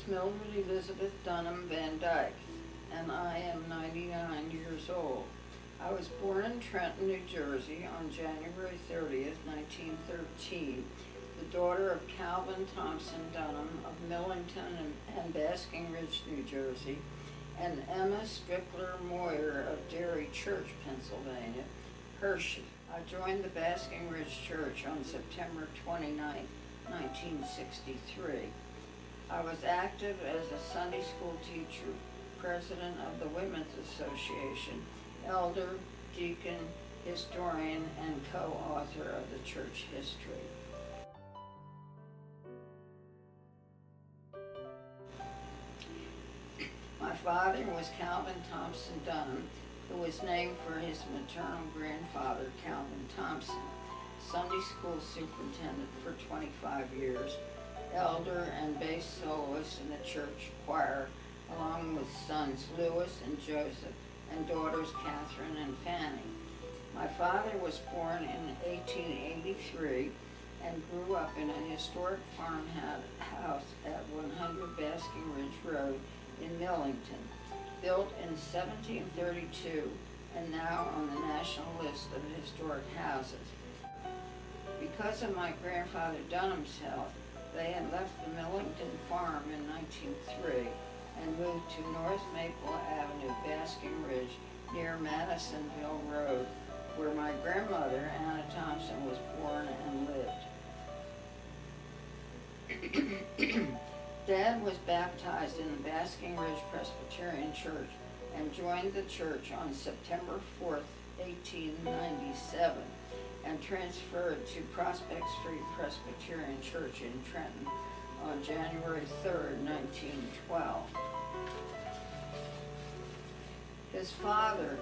is Mildred Elizabeth Dunham Van Dyke, and I am 99 years old. I was born in Trenton, New Jersey on January 30th, 1913, the daughter of Calvin Thompson Dunham of Millington and Basking Ridge, New Jersey, and Emma Strickler Moyer of Dairy Church, Pennsylvania, Hershey. I joined the Basking Ridge Church on September 29, 1963. I was active as a Sunday school teacher, president of the Women's Association, elder, deacon, historian, and co-author of the church history. My father was Calvin Thompson Dunham, who was named for his maternal grandfather, Calvin Thompson, Sunday school superintendent for 25 years, elder and bass soloist in the church choir, along with sons Louis and Joseph and daughters Catherine and Fanny. My father was born in 1883 and grew up in a historic farmhouse at 100 Basking Ridge Road in Millington, built in 1732 and now on the national list of historic houses. Because of my grandfather Dunham's health, they had left the Millington farm in 1903 and moved to North Maple Avenue, Basking Ridge, near Madisonville Road, where my grandmother, Anna Thompson, was born and lived. Dad was baptized in the Basking Ridge Presbyterian Church and joined the church on September 4th, 1897, and transferred to Prospect Street Presbyterian Church in Trenton on January 3rd, 1912. His father,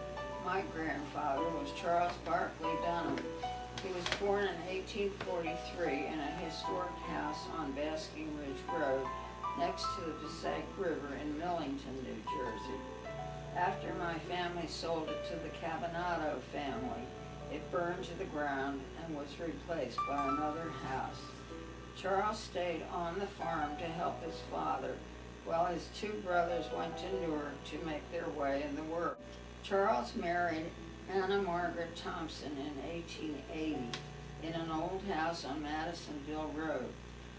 my grandfather, was Charles Barclay Dunham. He was born in 1843 in a historic house on Basking Ridge Road next to the Passaic River in Millington, New Jersey. After my family sold it to the Cabanado family, it burned to the ground and was replaced by another house. Charles stayed on the farm to help his father, while his two brothers went to Newark to make their way in the world. Charles married Anna Margaret Thompson in 1880 in an old house on Madisonville Road.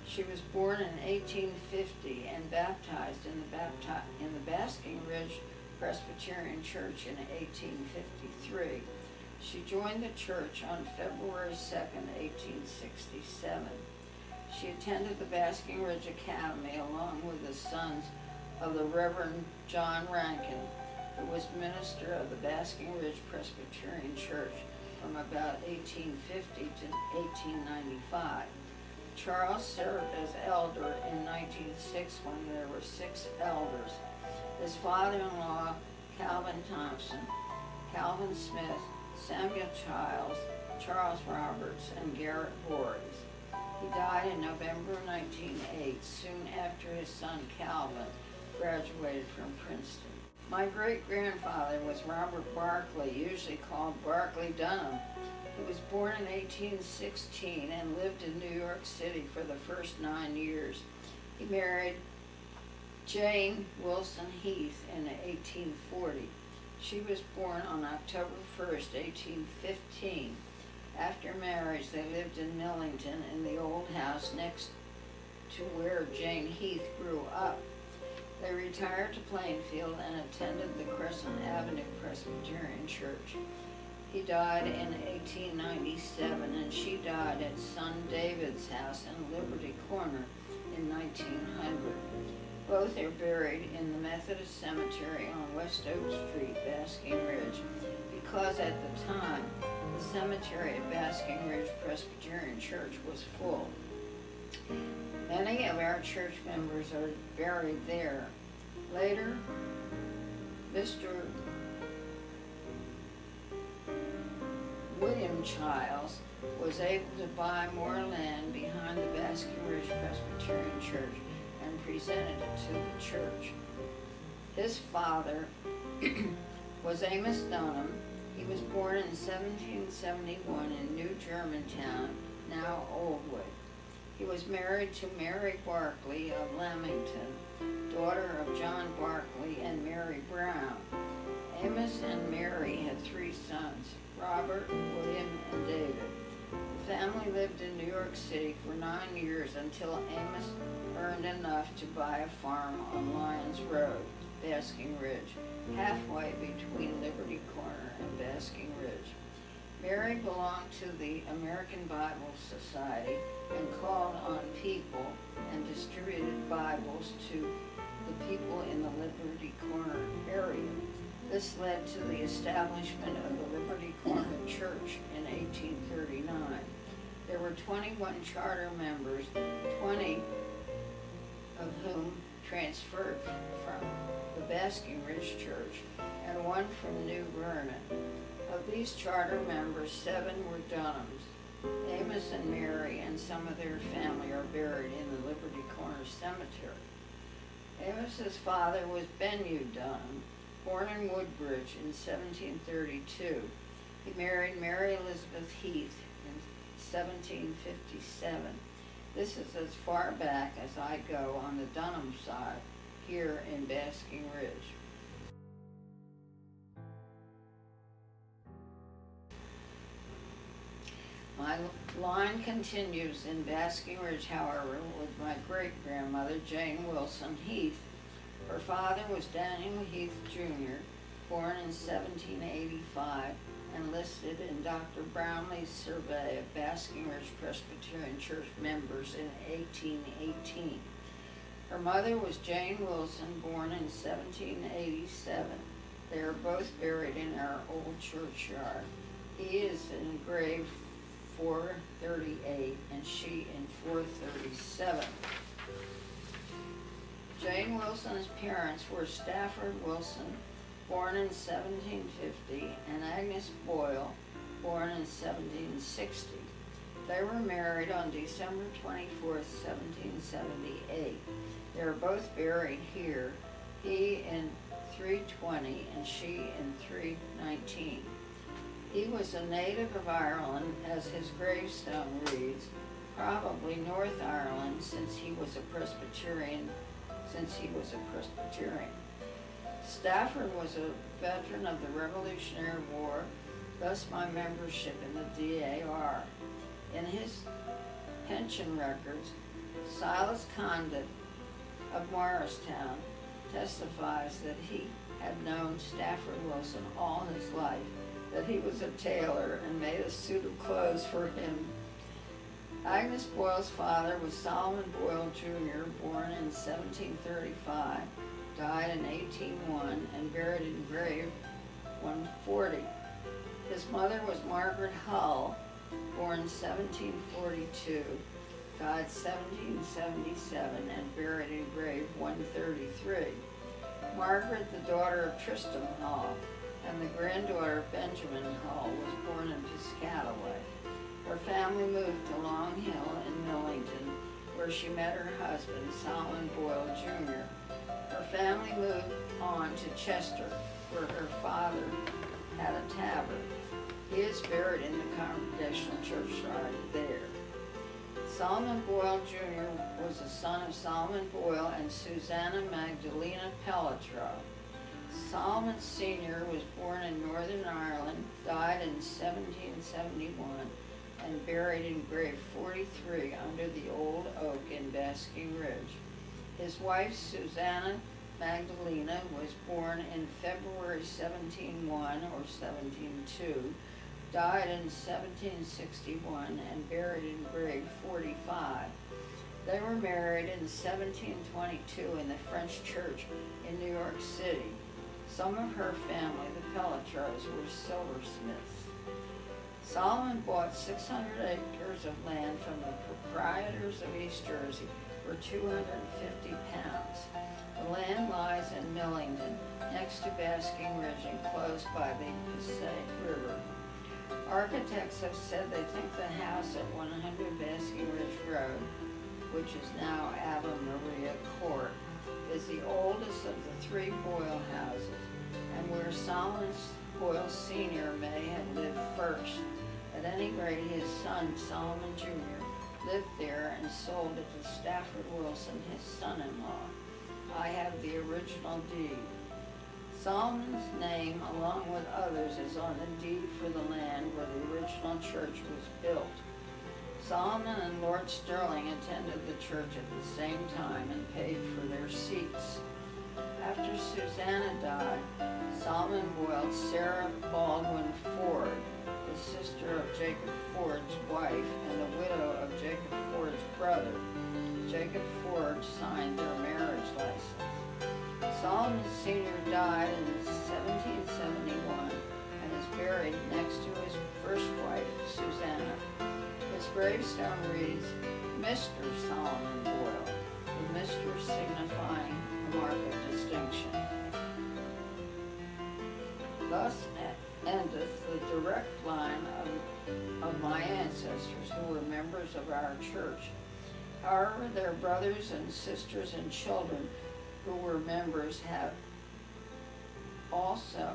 She was born in 1850 and baptized in the Basking Ridge Presbyterian Church in 1853. She joined the church on February 2nd, 1867. She attended the Basking Ridge Academy along with the sons of the Reverend John Rankin, who was minister of the Basking Ridge Presbyterian Church from about 1850 to 1895. Charles served as elder in 1906 when there were 6 elders. His father-in-law, Calvin Thompson, Calvin Smith, Samuel Childs, Charles Roberts, and Garrett Voorhees. He died in November 1908, soon after his son Calvin graduated from Princeton. My great-grandfather was Robert Barclay, usually called Barclay Dunham. He was born in 1816 and lived in New York City for the first 9 years. He married Jane Wilson Heath in 1840. She was born on October 1st, 1815. After marriage, they lived in Millington in the old house next to where Jane Heath grew up. They retired to Plainfield and attended the Crescent Avenue Presbyterian Church. He died in 1897, and she died at son David's house in Liberty Corner in 1900. Both are buried in the Methodist Cemetery on West Oak Street, Basking Ridge, because at the time, the cemetery at Basking Ridge Presbyterian Church was full. Many of our church members are buried there. Later, Mr. William Childs was able to buy more land behind the Basking Ridge Presbyterian Church and presented it to the church. His father was Amos Dunham. He was born in 1771 in New Germantown, now Oldwood. He was married to Mary Barclay of Lamington daughter of John Barclay and Mary Brown. Amos and Mary had 3 sons, Robert, William, and David. The family lived in New York City for 9 years until Amos earned enough to buy a farm on Lyons Road, Basking Ridge, halfway between Liberty Corner and Basking Ridge. Mary belonged to the American Bible Society and called on people and distributed Bibles to the people in the Liberty Corner area. This led to the establishment of the Liberty Corner Church in 1839. There were 21 charter members, 20 of whom transferred from the Basking Ridge Church and 1 from New Vernon. Of these charter members, 7 were Dunhams. Amos and Mary and some of their family are buried in the Liberty Corner Cemetery. Amos's father was Benue Dunham, born in Woodbridge in 1732. He married Mary Elizabeth Heath in 1757. This is as far back as I go on the Dunham side, here in Basking Ridge. My line continues in Basking Ridge, however, with my great-grandmother, Jane Wilson Heath. Her father was Daniel Heath, Jr., born in 1785, and listed in Dr. Brownlee's survey of Basking Ridge Presbyterian Church members in 1818. Her mother was Jane Wilson, born in 1787. They are both buried in our old churchyard. He is in grave 438 and she in 437. Jane Wilson's parents were Stafford Wilson, born in 1750, and Agnes Boyle, born in 1760. They were married on December 24th, 1778. They are both buried here, he in 320 and she in 319. He was a native of Ireland, as his gravestone reads, probably North Ireland, since he was a Presbyterian. Stafford was a veteran of the Revolutionary War, thus my membership in the DAR. In his pension records, Silas Condit of Morristown testifies that he had known Stafford Wilson all his life, that he was a tailor and made a suit of clothes for him. Agnes Boyle's father was Solomon Boyle, Jr., born in 1735, died in 1801, and buried in grave 140. His mother was Margaret Hull, born 1742, died 1777, and buried in grave 133. Margaret, the daughter of Tristram Hull, and the granddaughter of Benjamin Hull, was born in Piscataway. Her family moved to Long Hill in Millington, where she met her husband, Solomon Boyle, Jr. Her family moved on to Chester, where her father had a tavern. He is buried in the Congregational churchyard there. Solomon Boyle, Jr. was a son of Solomon Boyle and Susanna Magdalena Pelletreau. Solomon Sr. was born in Northern Ireland, died in 1771, and buried in grave 43 under the old oak in Basking Ridge. His wife, Susanna Magdalena, was born in February 1701 or 1702, died in 1761, and buried in grave 45. They were married in 1722 in the French Church in New York City. Some of her family, the Pelletreaus, were silversmiths. Solomon bought 600 acres of land from the proprietors of East Jersey for £250. The land lies in Millington, next to Basking Ridge and close by the Passaic River. Architects have said they think the house at 100 Basking Ridge Road, which is now Ave Maria Court, is the oldest of the 3 Boyle houses, and where Solomon Boyle Sr. may have lived first. At any rate, his son, Solomon Jr., lived there and sold it to Stafford Wilson, his son-in-law. I have the original deed. Solomon's name, along with others, is on the deed for the land where the original church was built. Solomon and Lord Stirling attended the church at the same time and paid for their seats. After Susanna died, Solomon boiled Sarah Baldwin Ford, the sister of Jacob Ford's wife and the widow of Jacob Ford's brother. Jacob Ford signed their marriage license. Solomon Sr. died in 1771 and is buried next to his first wife, Susanna. His gravestone reads, Mr. Solomon Boyle, the Mr. signifying a mark of distinction. Thus endeth the direct line of my ancestors who were members of our church. However, their brothers and sisters and children who were members have also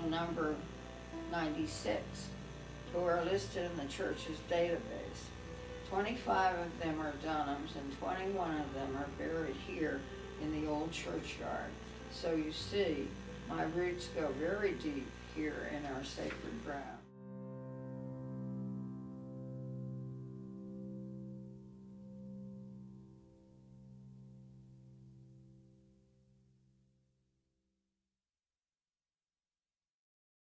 number 96, who are listed in the church's database. 25 of them are Dunhams and 21 of them are buried here in the old churchyard. So you see, my roots go very deep here in our sacred ground.